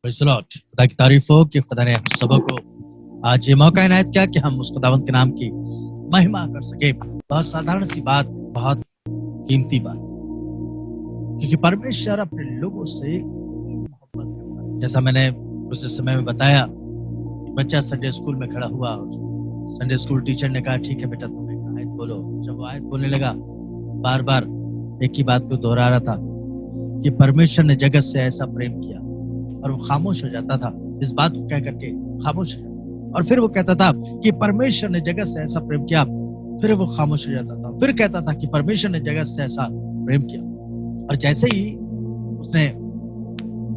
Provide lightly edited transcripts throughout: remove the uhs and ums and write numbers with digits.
Praise the Lord. खुदा की तारीफ हो कि खुदा ने हम सबों को आज ये मौका इनायत किया कि हम उस खुदावंद के नाम की महिमा कर सके। बहुत साधारण सी बात, बहुत कीमती बात, क्योंकि परमेश्वर अपने लोगों से मोहब्बत करता है। जैसा मैंने कुछ समय में बताया, बच्चा संडे स्कूल में खड़ा हुआ और संडे स्कूल टीचर ने कहा, ठीक है बेटा, तुम एक आयत बोलो। जब वो आयत बोलने लगा, बार बार एक ही बात को दोहरा रहा था कि परमेश्वर ने जगत से ऐसा प्रेम किया, और वो खामोश हो जाता था। इस बात को कह करके खामोश हो जाता, और फिर वो कहता था कि परमेश्वर ने जगत से ऐसा प्रेम किया, फिर वो खामोश हो जाता था, फिर कहता था कि परमेश्वर ने जगत से ऐसा प्रेम किया। और जैसे ही उसने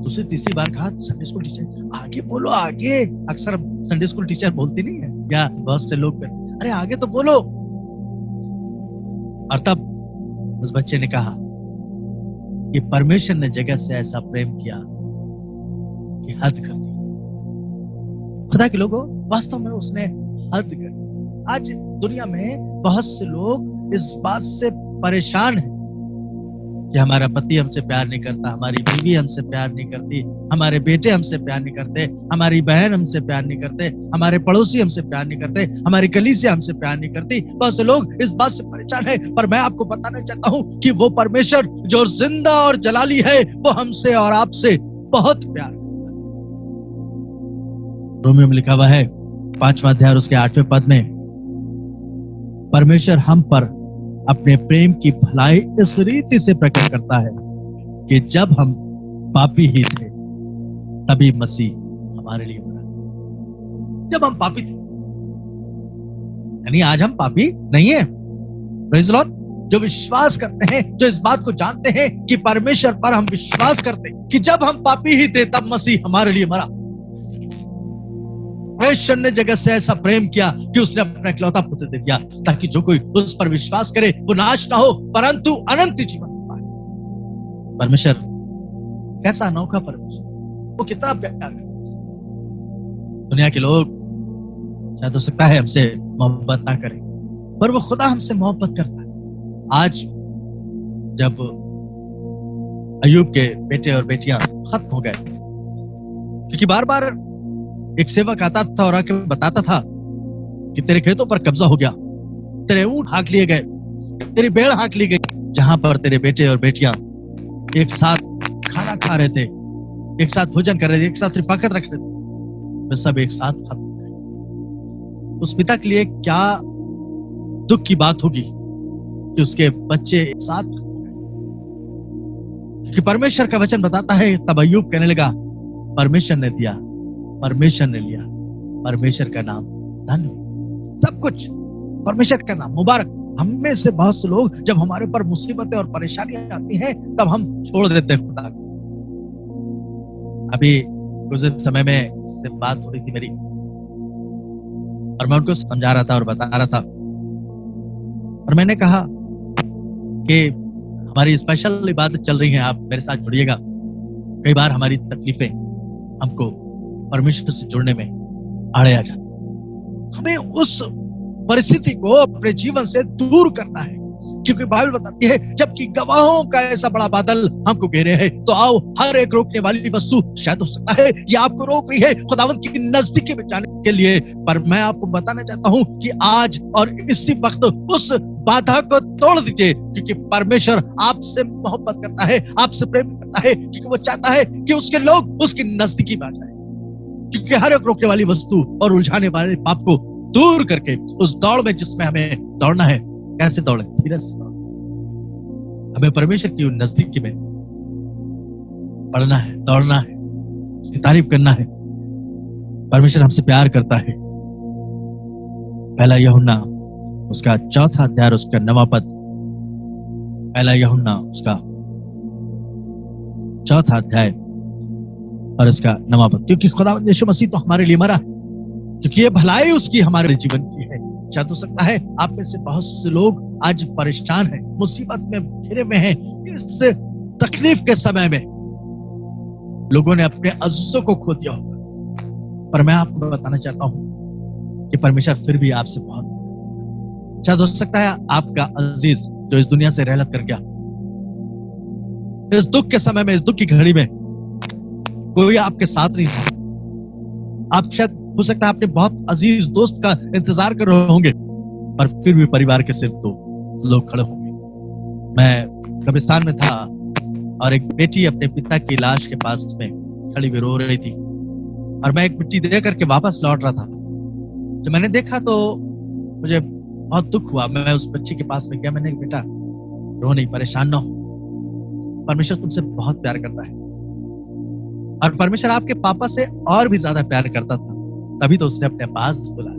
दूसरी तीसरी बार कहा, संडे स्कूल टीचर आगे बोलो, आगे। अक्सर संडे स्कूल टीचर बोलती नहीं है, या बहुत से लोग कहते, अरे आगे तो बोलो। और तब उस बच्चे ने कहा कि परमेश्वर ने जगत से ऐसा प्रेम किया कि हद कर दी। खुदा के लोगों, वास्तव में उसने हद कर दी। आज दुनिया में बहुत से लोग इस बात से परेशान हैं कि हमारा पति हमसे प्यार नहीं करता, हमारी बीवी हमसे प्यार नहीं करती, हमारे बेटे हमसे प्यार नहीं करते, हमारी बहन हमसे प्यार नहीं करते, हमारे पड़ोसी हमसे प्यार नहीं करते, हमारी कलीसिया हमसे प्यार नहीं करती। बहुत से लोग इस बात से परेशान हैं, पर मैं आपको बताना चाहता हूं कि वो परमेश्वर जो जिंदा और जलाली है, वो हमसे और आपसे बहुत प्यार। रोमियो में लिखा हुआ है 5वां अध्याय उसके 8वें पद में, परमेश्वर हम पर अपने प्रेम की भलाई इस रीति से प्रकट करता है कि जब हम पापी ही थे, तभी मसीह हमारे लिए मरा। जब हम पापी थे, यानी आज हम पापी नहीं है। Praise the Lord. जो विश्वास करते हैं, जो इस बात को जानते हैं कि परमेश्वर पर हम विश्वास करते हैं कि जब हम पापी ही थे, तब मसीह हमारे लिए मरा। परमेश्वर ने जगत से ऐसा प्रेम किया कि उसने अपना इकलौता पुत्र दे दिया, ताकि जो कोई उस पर विश्वास करे वो नाश ना हो, परंतु अनंत जीवन पाए। परमेश्वर कैसा अनोखा परमेश्वर, वो कितना प्यार करता है। दुनिया के लोग शायद हो सकता है हमसे मोहब्बत ना करें, पर वो खुदा हमसे मोहब्बत करता है। आज जब अय्यूब के बेटे और बेटियां खत्म हो गए, क्योंकि बार बार एक सेवक आता था और आके बताता था कि तेरे खेतों पर कब्जा हो गया, तेरे ऊंट हाँक लिए गए, तेरी भेड़ हाँक ली गई। जहां पर तेरे बेटे और बेटियां एक साथ खाना खा रहे थे, एक साथ भोजन कर रहे थे, एक साथ रिफाकत रख रहे थे, वे सब एक साथ खत्म हो गए। उस पिता के लिए क्या दुख की बात होगी कि उसके बच्चे एक साथ खत्म हो गए। क्योंकि परमेश्वर का वचन बताता है, तब अय्यूब कहने लगा, परमेश्वर ने दिया, परमेश्वर ने लिया, परमेश्वर का नाम धन्य। सब कुछ परमेश्वर का नाम मुबारक। हम में से बहुत से लोग जब हमारे ऊपर मुसीबतें और परेशानियां आती हैं, तब हम छोड़ देते हैं खुदा को। अभी कुछ समय में से बात हो रही थी मेरी, और मैं उनको समझा रहा था और बता रहा था, और मैंने कहा कि हमारी स्पेशल इबादत चल रही है, आप मेरे साथ जुड़िएगा। कई बार हमारी तकलीफें हमको परमेश्वर से जुड़ने में आड़े आ जाती। हमें उस परिस्थिति को अपने जीवन से दूर करना है, क्योंकि बाइबल बताती है, जबकि गवाहों का ऐसा बड़ा बादल हमको घेरे है, तो आओ हर एक रोकने वाली वस्तु, शायद हो सकता है ये आपको रोक रही है खुदावंद की नजदीकी में जाने के लिए, पर मैं आपको बताना चाहता हूं कि आज और इसी वक्त उस बाधा को तोड़ दीजिए, क्योंकि परमेश्वर आपसे मोहब्बत करता है, आपसे प्रेम करता है, क्योंकि वो चाहता है कि उसके लोग उसकी नजदीकी में आ जाए। क्योंकि हर एक रोकने वाली वस्तु और उलझाने वाले पाप को दूर करके उस दौड़ में जिसमें हमें दौड़ना है, कैसे दौड़े? धीरज से दौड़े। हमें परमेश्वर की नजदीकी में पढ़ना है, दौड़ना है, उसकी तारीफ करना है। परमेश्वर हमसे प्यार करता है। पहला यूहन्ना उसका 4था अध्याय उसका 9वां पद, पहला यूहन्ना उसका 4था अध्याय और इसका 9वां पद, क्योंकि खुदावंद यीशु मसीह तो हमारे लिए मरा, क्योंकि ये भलाई उसकी हमारे जीवन की है। शायद हो सकता है आप में से बहुत से लोग आज परेशान हैं, मुसीबत में घिरे में हैं। इस तकलीफ के समय में लोगों ने अपने अजीजों को खो दिया होगा, पर मैं आपको बताना चाहता हूं कि परमेश्वर फिर भी आपसे बहुत। शायद हो सकता है आपका अजीज जो इस दुनिया से रहलत कर गया, इस दुख के समय में, इस दुख की घड़ी में कोई आपके साथ नहीं था। आप शायद हो सकता है आपने बहुत अजीज दोस्त का इंतजार कर रहे होंगे, पर फिर भी परिवार के सिर्फ 2 लोग खड़े होंगे। मैं कब्रिस्तान में था और एक बेटी अपने पिता की लाश के पास में खड़ी हुई रो रही थी, और मैं एक मिट्टी दे करके वापस लौट रहा था। जब मैंने देखा तो मुझे बहुत दुख हुआ। मैं उस बच्ची के पास में गया। मैंने कहा, बेटा रो नहीं, परेशान ना हो, परमेश्वर तुमसे बहुत प्यार करता है, और परमेश्वर आपके पापा से और भी ज्यादा प्यार करता था, तभी तो उसने अपने पास बुलाया।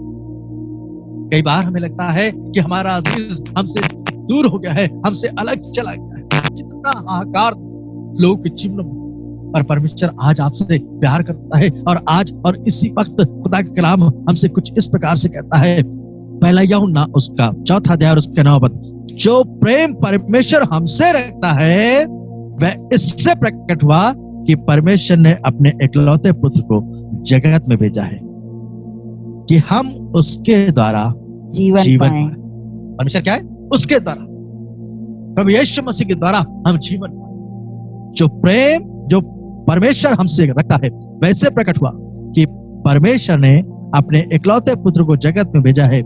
कई बार हमें लगता है कि हमारा अजीज हमसे दूर हो गया है, हमसे अलग चला गया है। कितना हाहाकार लोगों के जीवन में, पर परमेश्वर आज आपसे प्यार करता है, और आज और इसी वक्त खुदा का कलाम हमसे कुछ इस प्रकार से कहता है। पहला यूहन्ना उसका 4 अध्याय और उसके 9 पद, जो प्रेम परमेश्वर हमसे रखता है वह इससे प्रकट हुआ कि परमेश्वर ने अपने इकलौते पुत्र को जगत में भेजा है कि हम उसके द्वारा जीवन पाएं। परमेश्वर क्या है? उसके द्वारा, प्रभु यीशु मसीह के द्वारा हम जीवन पाएं। जो प्रेम जो परमेश्वर हमसे रखता है वैसे प्रकट हुआ कि परमेश्वर ने अपने इकलौते पुत्र को जगत में भेजा है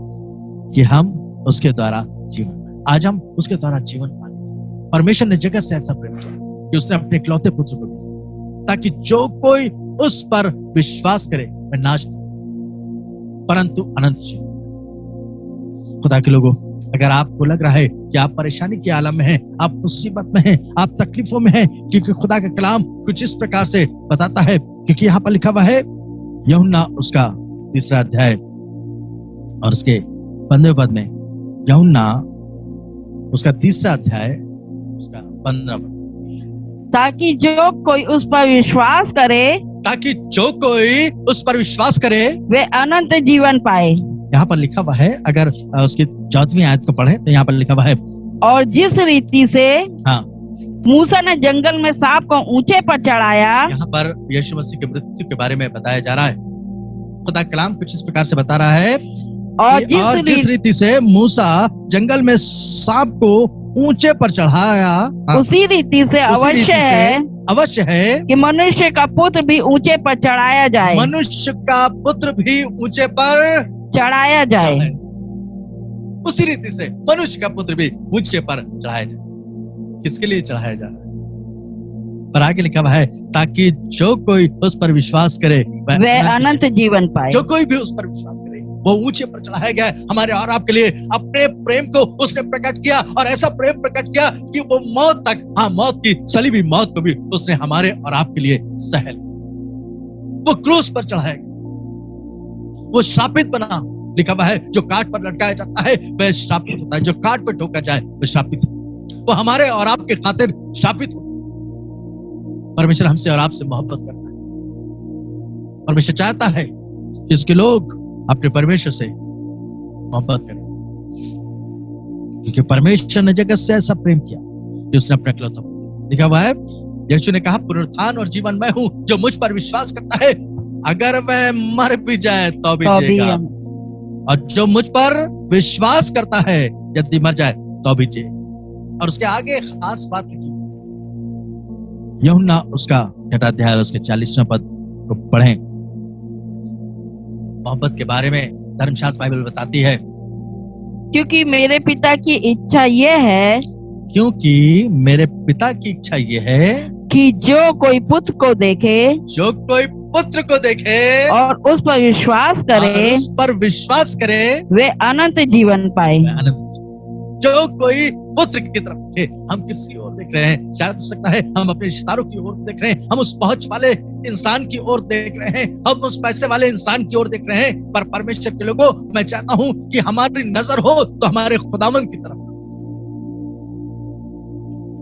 कि हम उसके द्वारा जीवन पाएं। आज हम उसके द्वारा जीवन पाएं। परमेश्वर ने जगत से ऐसा प्रेम किया कि उसने अपने इकलौते पुत्र को भेजा, ताकि जो कोई उस पर विश्वास करे वह नाश न परंतु अनंत जीवन। खुदा के लोगों, अगर आपको लग रहा है कि आप परेशानी के आलम में हैं, आप मुसीबत में हैं, आप तकलीफों में हैं, क्योंकि खुदा का कलाम कुछ इस प्रकार से बताता है, क्योंकि यहाँ पर लिखा हुआ है यूहन्ना उसका 3 अध्याय और उसके 15 पद में, यूहन्ना उसका 3 अध्याय उसका 15 पद, ताकि जो कोई उस पर विश्वास करे वे अनंत जीवन पाए। यहाँ पर लिखा हुआ है, अगर उसकी 14वीं आयत को पढ़े तो यहाँ पर लिखा हुआ है, और जिस रीति से मूसा ने जंगल में सांप को ऊंचे पर चढ़ाया। यहाँ पर यीशु मसीह की मृत्यु के बारे में बताया जा रहा है। खुदा कलाम कुछ इस प्रकार से बता रहा है, और जिस रीति से मूसा जंगल में सांप को ऊंचे पर चढ़ाया, उसी रीति से अवश्य है कि मनुष्य का पुत्र भी ऊंचे पर चढ़ाया जाए। मनुष्य का पुत्र भी ऊंचे पर चढ़ाया जाए। उसी रीति से मनुष्य का पुत्र भी ऊंचे पर चढ़ाया जाए। किसके लिए चढ़ाया जा रहा है? पर आगे लिखा हुआ है, ताकि जो कोई उस पर विश्वास करे वह अनंत जीवन पाए। जो कोई भी उस पर विश्वास करे वो ऊंचे पर चढ़ाया गया है। हमारे और आपके लिए अपने प्रेम को उसने प्रकट किया, और ऐसा प्रेम प्रकट किया कि वो मौत तक, मौत की सलीबी मौत को भी उसने हमारे और आपके लिए सह लिया। वो क्रूस पर चढ़ाया गया, वो श्रापित बना। लिखा हुआ है, जो काट पर लटकाया जाता है वह श्रापित होता है, जो काट पर ठोका जाए वह श्रापित होता है। वो हमारे और आपके खातिर श्रापित हो। परमेश्वर हमसे और आपसे मोहब्बत करता है। परमेश्वर चाहता है कि उसके लोग अपने परमेश्वर से मोहब्बत करें, क्योंकि परमेश्वर ने जगत से ऐसा प्रेम किया कि उसने अपने इकलौता पुत्र। लिखा हुआ है, यीशु ने कहा, पुनरुत्थान और जीवन मैं हूं, जो मुझ पर विश्वास करता है अगर वह मर भी जाए तो भी जिएगा, और जो मुझ पर विश्वास करता है यदि मर जाए तो भी जिए। और उसके आगे खास बात लिखी, यूहन्ना उसका 6 अध्याय उसके 40वें पद को पढ़ें। मोहब्बत के बारे में धर्मशास्त्र बाइबल बताती है, क्योंकि मेरे पिता की इच्छा यह है कि जो कोई पुत्र को देखे और उस पर विश्वास करे वे अनंत जीवन पाए। जो कोई पुत्र की तरफ देखे। हम किसकी ओर देख रहे हैं? शायद हो सकता है हम अपने रिश्तेदारों की ओर देख रहे हैं, हम उस पहुंच वाले इंसान की ओर देख रहे हैं, हम उस पैसे वाले इंसान की ओर देख रहे हैं। पर परमेश्वर के लोगों, मैं चाहता हूं कि हमारी नजर हो तो हमारे खुदावंद की तरफ,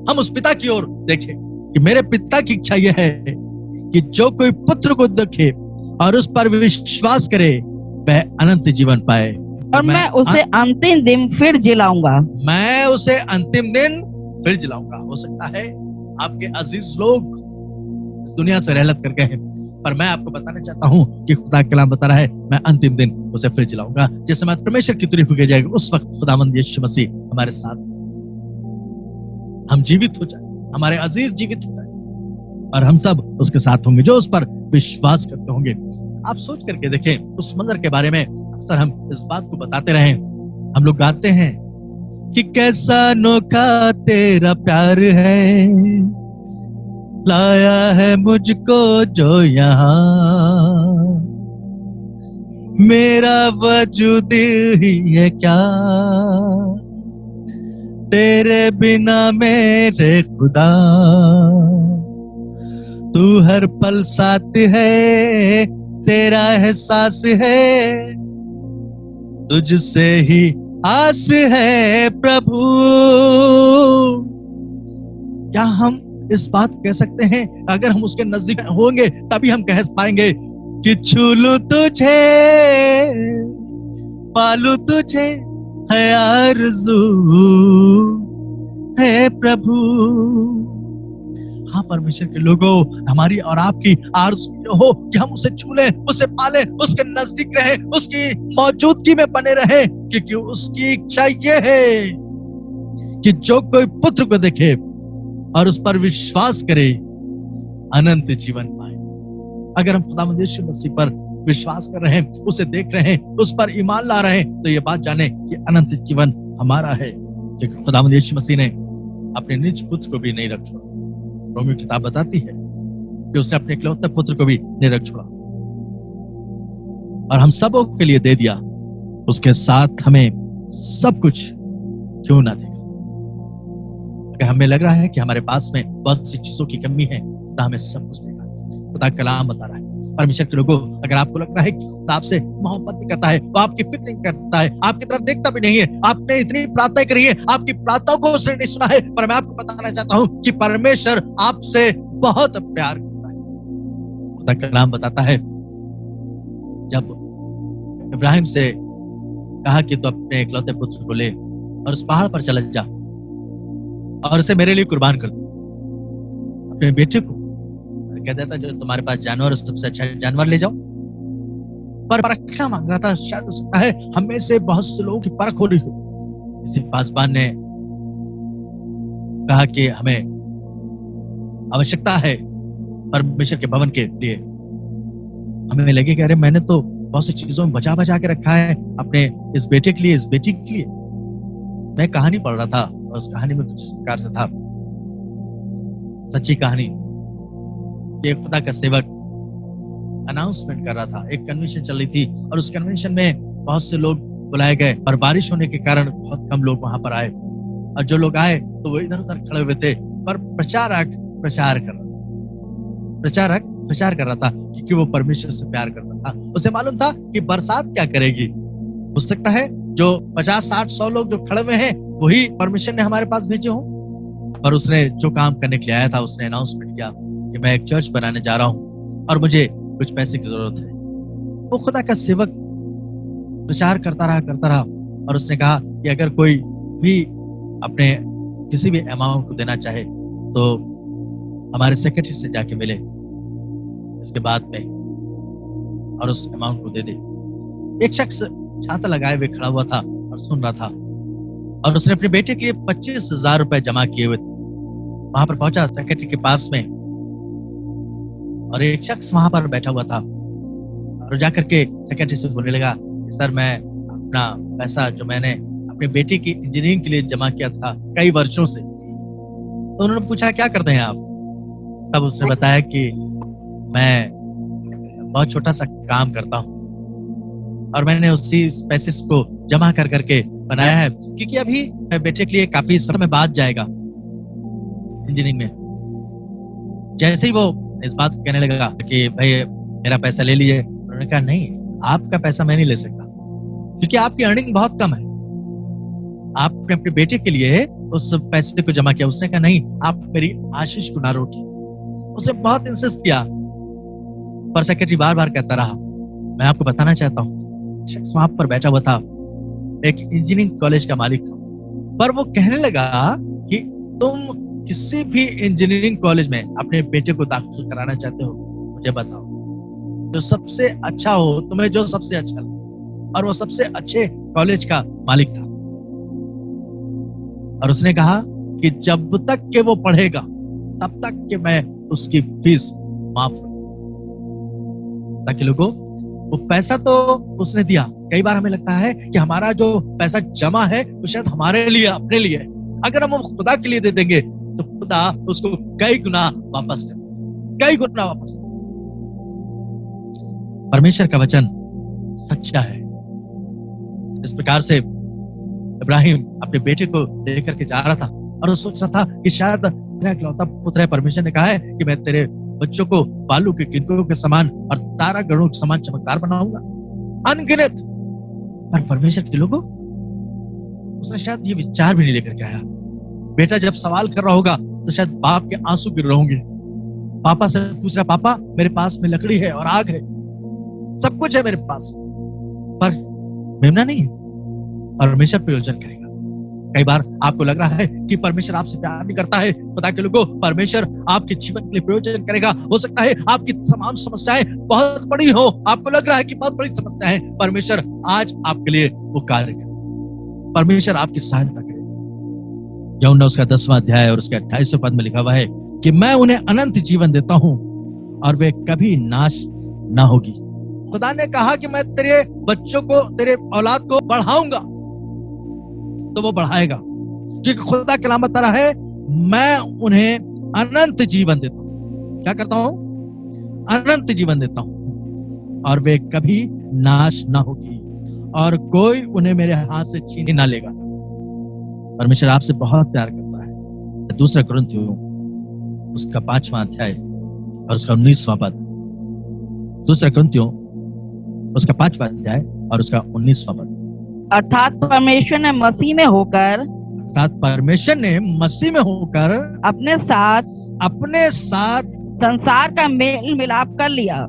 हम उस पिता की ओर देखें कि मेरे पिता की इच्छा यह है कि जो कोई पुत्र को देखे और उस पर विश्वास करे वह अनंत जीवन पाए, और मैं उसे अंतिम दिन फिर जिलाऊंगा। हो सकता है आपके अजीज लोग इस दुनिया से रहलत कर गए हैं, पर मैं आपको बताना चाहता हूं कि खुदा का कलाम बता रहा है, मैं अंतिम दिन उसे फिर जिलाऊंगा। जिस समय परमेश्वर की तारीफ की जाएगी, उस वक्त खुदावंद यीशु मसीह हमारे साथ, हम जीवित हो जाए, हमारे अजीज जीवित हो जाए, और हम सब उसके साथ होंगे जो उस पर विश्वास करते होंगे। आप सोच करके देखें उस मंजर के बारे में। अक्सर हम इस बात को बताते रहे, हम लोग गाते हैं कि कैसा अनोखा तेरा प्यार है, लाया है मुझको जो यहाँ, मेरा वजूद ही है क्या, तेरे बिना मेरे खुदा, तू हर पल साथ है, तेरा एहसास है, तुझसे ही आस है प्रभु। क्या हम इस बात कह सकते हैं? अगर हम उसके नजदीक होंगे तभी हम कह पाएंगे कि छू लूं तुझे, पालू तुझे है आरज़ू है प्रभु। हाँ परमेश्वर के लोगों, हमारी और आपकी आरज़ू हो कि हम उसे छू लें, उसे पालें, उसके नजदीक रहें, उसकी मौजूदगी में बने रहें, क्योंकि उसकी इच्छा ये है कि जो कोई पुत्र को देखे और उस पर विश्वास करे अनंत जीवन पाए। अगर हम खुदावंद यीशु मसीह पर विश्वास कर रहे हैं, उसे देख रहे हैं, उस पर ईमान ला रहे हैं, तो ये बात जाने कि अनंत जीवन हमारा है, क्योंकि खुदावंद यीशु मसीह ने अपने निज पुत्र को भी नहीं रख छोड़ा। रोमियो किताब बताती है कि उसने अपने इकलौते पुत्र को भी नहीं रख छोड़ा और हम सबों के लिए दे दिया, उसके साथ हमें सब कुछ क्यों ना देगा। अगर हमें लग रहा है कि हमारे पास में बहुत सी चीजों की कमी है, खुदा हमें सब कुछ देगा। खुदा कलाम बता रहा है। परमेश्वर के लोगों, अगर आपको लग रहा है कि खुदा आपसे मोहब्बत नहीं करता है, वो आपकी फिक्र नहीं करता है, आपकी तरफ देखता भी नहीं है, आपने इतनी प्रार्थना करी है, आपकी प्रार्थनाओं को उसने नहीं सुना है, पर मैं आपको बताना चाहता हूं कि परमेश्वर आपसे बहुत प्यार करता है। खुदा कलाम बताता है, जब इब्राहिम से कहा कि तू अपने इकलौते पुत्र को ले और उस पहाड़ पर चला जा और उसे मेरे लिए कुर्बान कर दो, अपने बेटे को। कह देता जो तुम्हारे पास जानवर है, सबसे अच्छा जानवर ले जाओ। पर परखना मांग रहा था। शायद हो सकता है हम में से बहुत से लोगों की परख हो रही हो। किसी पासबान ने कहा कि हमें आवश्यकता है परमेश्वर के भवन के लिए। हमें लगे कि अरे मैंने तो बहुत सी चीजों में बचा बचा के रखा है अपने इस बेटे के लिए, इस बेटी के लिए। मैं कहानी पढ़ रहा था और उस कहानी में कुछ इस प्रकार से था, सच्ची कहानी। एक खुदा का सेवक अनाउंसमेंट कर रहा था। एक कन्वेंशन चल रही थी और उस कन्वेंशन में बहुत से लोग बुलाए गए, पर बारिश होने के कारण बहुत कम लोग वहां पर आए। और जो लोग आए तो वो इधर उधर खड़े हुए थे, पर प्रचारक प्रचार कर रहा था क्योंकि वो परमेश्वर से प्यार करता था। उसे मालूम था कि बरसात क्या करेगी। हो सकता है जो 50, 60, 100 लोग जो खड़े हुए हैं वही परमेश्वर ने हमारे पास भेजे हों। पर उसने जो काम करने के लिए आया था, उसने अनाउंसमेंट किया कि मैं एक चर्च बनाने जा रहा हूं और मुझे कुछ पैसे की जरूरत है। वो खुदा का सेवक प्रचार करता रहा और उसने कहा कि अगर कोई भी अपने किसी भी अमाउंट को देना चाहे तो हमारे सेक्रेटरी से जाके मिले इसके बाद में और उस अमाउंट को दे दे। एक शख्स छाता लगाए हुए खड़ा हुआ था और सुन रहा था और उसने अपने बेटे के लिए 25,000 रुपए जमा किए हुए थे। वहां पर पहुंचा सेक्रेटरी के पास में और एक शख्स वहां पर बैठा हुआ था और जाकर के सेक्रेटरी से बोलने लगा, सर मैं अपना पैसा जो मैंने अपने बेटे की इंजीनियरिंग के लिए जमा किया था कई वर्षों से। तो उन्होंने पूछा क्या करते हैं आप? तब उसने बताया कि मैं बहुत छोटा सा काम करता हूँ और मैंने उसी पैसे को जमा कर करके बनाया है, क्योंकि अभी बेटे के लिए काफी समय बाद जाएगा इंजीनियरिंग में। जैसे ही वो इस बात को कहने लगा कि भाई मेरा पैसा ले लीजिए, उन्होंने कहा नहीं, आपका पैसा मैं नहीं ले सकता क्योंकि आपकी अर्निंग बहुत कम है। आपने अपने बेटे के लिए उस पैसे को जमा किया। उसने कहा नहीं, आप मेरी आशीष को ना रोकिए। उसने बहुत इंसिस्ट किया पर सेक्रेटरी बार बार कहता रहा। मैं आपको बताना चाहता हूँ, शख्स वहां पर बैठा हुआ था, एक इंजीनियरिंग कॉलेज का मालिक था, पर वो कहने लगा कि तुम किसी भी इंजीनियरिंग कॉलेज में अपने बेटे को दाखिल कराना चाहते हो, मुझे बताओ जो सबसे अच्छा हो, तुम्हें जो सबसे अच्छा लगे। और वो सबसे अच्छे कॉलेज का मालिक था और उसने कहा कि जब तक के वो पढ़ेगा तब तक के मैं उसकी फीस माफ कर, ताकि लोगों वो पैसा तो उसने दिया। कई बार हमें लगता है कि हमारा जो पैसा जमा है वो शायद हमारे लिए, अपने लिए है। अगर हम वो खुदा के लिए दे देंगे तो खुदा उसको कई गुना वापस कर, कई गुना वापस कर। परमेश्वर का वचन सच्चा है। इस प्रकार से इब्राहिम अपने बेटे को लेकर के जा रहा था और वो सोच रहा था कि शायद मेरा इकलौता पुत्र है। परमेश्वर ने कहा है कि मैं तेरे बच्चों को बालू के किनकों के समान और तारा गणों के समान चमकदार बनाऊंगा, अनगिनत। पर परमेश्वर के लोगों, उसने शायद ये विचार भी नहीं लेकर के आया। बेटा जब सवाल कर रहा होगा तो शायद बाप के आंसू गिर रहे होंगे। पापा से पूछ रहा, पापा मेरे पास में लकड़ी है और आग है, सब कुछ है मेरे पास, पर मेमना नहीं है। परमेश्वर प्रयोजन करेगा। कई बार आपको लग रहा है कि परमेश्वर आपसे प्यार नहीं करता है। खुदा के लोगों, परमेश्वर आपके जीवन के लिए प्रयोजन करेगा। हो सकता है आपकी तमाम समस्याएं बहुत बड़ी हो, आपको लग रहा है कि बहुत बड़ी समस्या है, परमेश्वर आज आपके लिए वो कार्य करे, परमेश्वर आपकी सहायता करे। यूहन्ना उसका 10वां अध्याय और उसके 28वें पद में लिखा हुआ है कि मैं उन्हें अनंत जीवन देता हूं और वे कभी नाश ना होगी। खुदा ने कहा कि मैं तेरे बच्चों को, तेरे औलाद को बढ़ाऊंगा, तो वो बढ़ाएगा, क्योंकि खुदा कलामत तरह है, मैं उन्हें अनंत जीवन देता हूं। क्या करता हूं? अनंत जीवन देता हूं और वे कभी नाश ना होगी और कोई उन्हें मेरे हाथ से छीन ना लेगा। परमेश्वर आपसे बहुत प्यार करता है। दूसरा कुरिन्थियों उसका 5वां अध्याय और उसका 19वां पद। दूसरा कुरिन्थियों उसका 5वां अध्याय और उसका 19वां पद। अर्थात परमेश्वर ने मसीह में होकर, अपने साथ संसार का मेल मिलाप कर लिया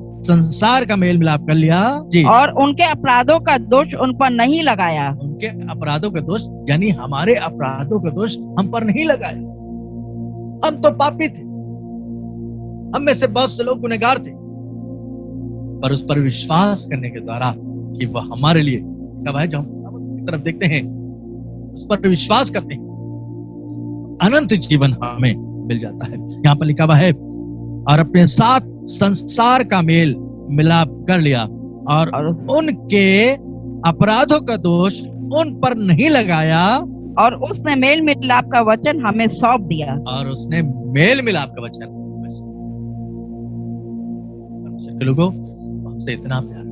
जी, और उनके अपराधों का दोष उन पर नहीं लगाया। उनके अपराधों का दोष यानी हमारे अपराधों का दोष हम पर नहीं लगाया। हम तो पापी थे, हम में से बहुत से लोग गुनहगार थे, पर उस पर विश्वास करने के द्वारा कि वह हमारे लिए कब है, जो हम की तरफ देखते हैं, उस पर विश्वास करते हैं, अनंत जीवन हमें मिल जाता है। यहाँ पर लिखा हुआ है, और अपने साथ संसार का मेल मिलाप कर लिया और उनके अपराधों का दोष उन पर नहीं लगाया, और उसने मेल मिलाप का वचन हमें सौंप दिया। के लोगों, हमसे इतना प्यार,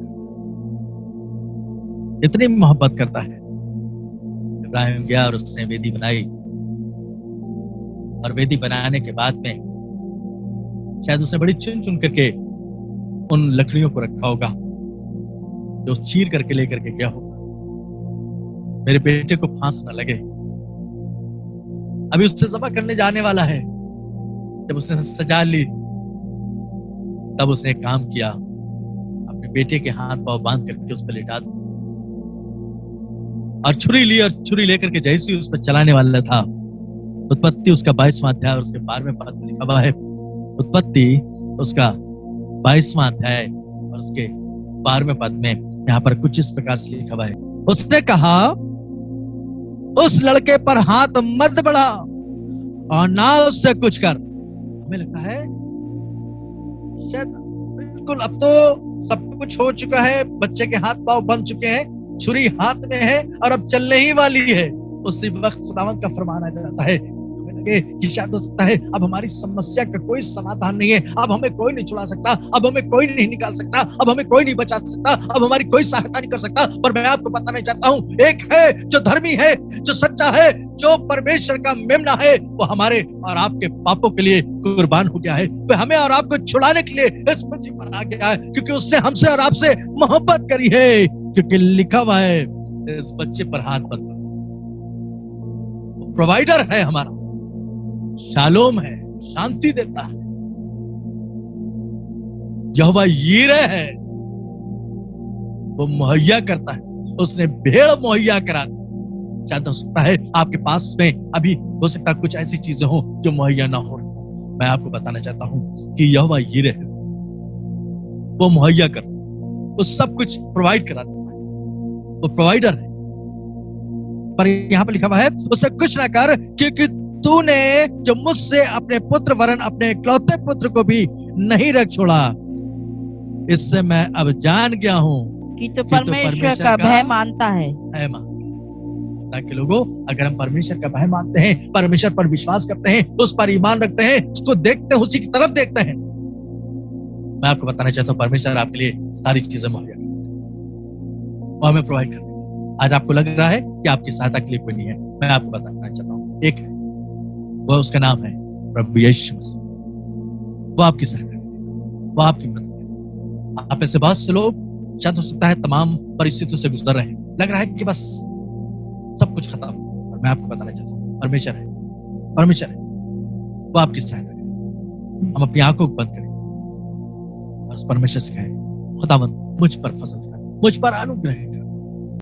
इतनी मोहब्बत करता है। इब्राहिम गया और उसने वेदी बनाई, और वेदी बनाने के बाद में शायद उसने बड़ी चुन चुन करके उन लकड़ियों को रखा होगा जो चीर करके लेकर के गया होगा। मेरे बेटे को फांस न लगे, अभी उससे ज़बह करने जाने वाला है। जब उसने सजा ली तब उसने एक काम किया, अपने बेटे के हाथ पांव बांध करके उस पर लिटा दिया और छुरी ली, और छुरी लेकर के जैसे उस पर चलाने वाला था। उत्पत्ति उसका 22वां अध्याय और उसके 12वें पद में लिखा हुआ है। उत्पत्ति उसका 22वां अध्याय और उसके 12वें पद में यहाँ पर कुछ इस प्रकार से लिखा हुआ है, उसने कहा, उस लड़के पर हाथ मत बढ़ा और ना उससे कुछ कर। हमें लगता है शायद बिल्कुल अब तो सब कुछ हो चुका है, बच्चे के हाथ पांव बंध चुके हैं, छुरी हाथ में है और अब चलने ही वाली है। उसी वक्त खुदावंद का फरमान आ जाता है कि शायद हो सकता है अब हमारी समस्या का कोई समाधान नहीं है, अब हमें कोई नहीं छुड़ा सकता, अब हमें कोई नहीं निकाल सकता, अब हमें कोई नहीं बचा सकता, अब हमारी कोई सहायता नहीं कर सकता। पर मैं आपको बताना चाहता हूं, एक है जो धर्मी है, जो सच्चा है, जो परमेश्वर का मेमना है, वो हमारे और आपके पापों के लिए कुर्बान हो गया है। वह हमें और आपको छुड़ाने के लिए इस पृथ्वी पर आ गया है, क्योंकि उसने हमसे और आपसे मोहब्बत करी है। क्योंकि लिखा हुआ है, इस बच्चे पर हाथ मत बढ़ाओ। प्रोवाइडर है हमारा, शालोम है, शांति देता है, यहोवा यीरे है, वो मुहैया करता है, उसने भेड़ मुहैया करा दी। शायद हो सकता है आपके पास में अभी हो सकता है कुछ ऐसी चीजें हो जो मुहैया ना हो। मैं आपको बताना चाहता हूं कि यहोवा यीरे है, वो मुहैया करता है, वो सब कुछ प्रोवाइड कराता है, वो प्रोवाइडर है। पर यहां पर लिखा हुआ है, उससे कुछ ना कर, क्योंकि तूने जो मुझसे अपने पुत्र वरन अपने इकलौते पुत्र को भी नहीं रख छोड़ा, इससे मैं अब जान गया हूं कि तो परमेश्वर का भय मानता है। है मां ताकि लोगों, अगर हम परमेश्वर का भय मानते हैं, परमेश्वर पर विश्वास करते हैं, उस पर ईमान रखते हैं, उसको देखते हैं, उसी की तरफ देखते हैं, मैं आपको बताना चाहता हूं परमेश्वर आपके लिए सारी चीजें मुहैया करता है और हमें प्रोवाइड करता है। आज आपको लग रहा है कि आपकी सहायता के लिए कोई नहीं है, मैं आपको बताना चाहता हूं एक है, वो उसका नाम है प्रभु यीशु मसीह। वो आपकी सहायता करेगा, वो आपकी मदद करेगा। आप ऐसे बहुत से लोग शायद हो सकता है तमाम परिस्थितियों से गुजर रहे हैं, लग रहा है कि बस सब कुछ खत्म, और मैं आपको बताना चाहता हूँ परमेश्वर है, परमेश्वर है, वो आपकी सहायता करेगा। हम अपनी आंखों को बंद करें और उस परमेश्वर से कहें, खुदावंद मुझ पर फजल कर, मुझ पर अनुग्रह कर,